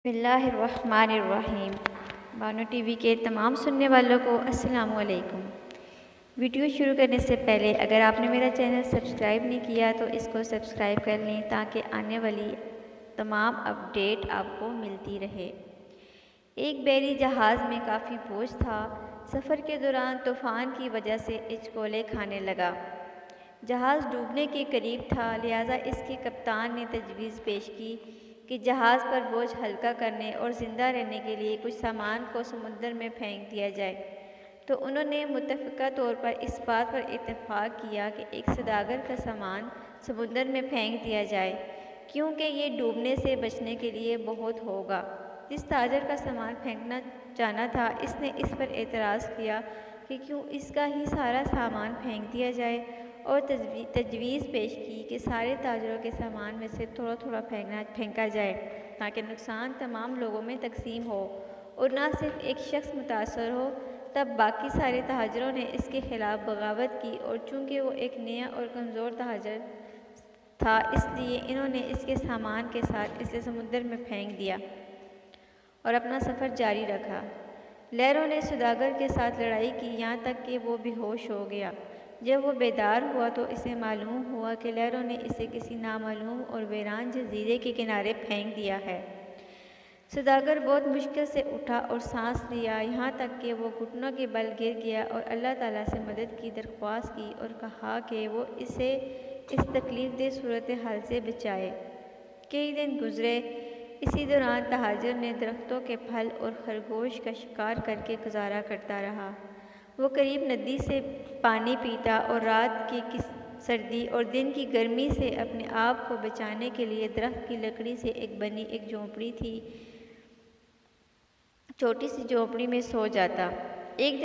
بسم اللہ الرحمن الرحیم۔ بانو ٹی وی کے تمام سننے والوں کو السلام علیکم۔ ویڈیو شروع کرنے سے پہلے اگر آپ نے میرا چینل سبسکرائب نہیں کیا تو اس کو سبسکرائب کر لیں تاکہ آنے والی تمام اپڈیٹ آپ کو ملتی رہے۔ ایک بحری جہاز میں کافی بوجھ تھا۔ سفر کے دوران طوفان کی وجہ سے ہچکولے کھانے لگا۔ جہاز ڈوبنے کے قریب تھا، لہٰذا اس کے کپتان نے تجویز پیش کی کہ جہاز پر بوجھ ہلکا کرنے اور زندہ رہنے کے لیے کچھ سامان کو سمندر میں پھینک دیا جائے، تو انہوں نے متفقہ طور پر اس بات پر اتفاق کیا کہ ایک سوداگر کا سامان سمندر میں پھینک دیا جائے، کیونکہ یہ ڈوبنے سے بچنے کے لیے بہت ہوگا۔ جس تاجر کا سامان پھینکنا جانا تھا، اس نے اس پر اعتراض کیا کہ کیوں اس کا ہی سارا سامان پھینک دیا جائے، اور تجویز پیش کی کہ سارے تاجروں کے سامان میں سے تھوڑا تھوڑا پھینکا جائے تاکہ نقصان تمام لوگوں میں تقسیم ہو اور نہ صرف ایک شخص متاثر ہو۔ تب باقی سارے تاجروں نے اس کے خلاف بغاوت کی، اور چونکہ وہ ایک نیا اور کمزور تاجر تھا، اس لیے انہوں نے اس کے سامان کے ساتھ اسے سمندر میں پھینک دیا اور اپنا سفر جاری رکھا۔ لہروں نے سوداگر کے ساتھ لڑائی کی یہاں تک کہ وہ بے ہوش ہو گیا۔ جب وہ بیدار ہوا تو اسے معلوم ہوا کہ لہروں نے اسے کسی نامعلوم اور ویران جزیرے کے کنارے پھینک دیا ہے۔ سوداگر بہت مشکل سے اٹھا اور سانس لیا، یہاں تک کہ وہ گھٹنوں کے بل گر گیا اور اللہ تعالیٰ سے مدد کی درخواست کی اور کہا کہ وہ اسے اس تکلیف دہ صورتحال سے بچائے۔ کئی دن گزرے۔ اسی دوران تاجر نے درختوں کے پھل اور خرگوش کا شکار کر کے گزارا کرتا رہا۔ وہ قریب ندی سے پانی پیتا اور رات کی سردی اور دن کی گرمی سے اپنے آپ کو بچانے کے لیے درخت کی لکڑی سے بنی ایک جھونپڑی تھی، چھوٹی سی جھونپڑی میں سو جاتا۔ ایک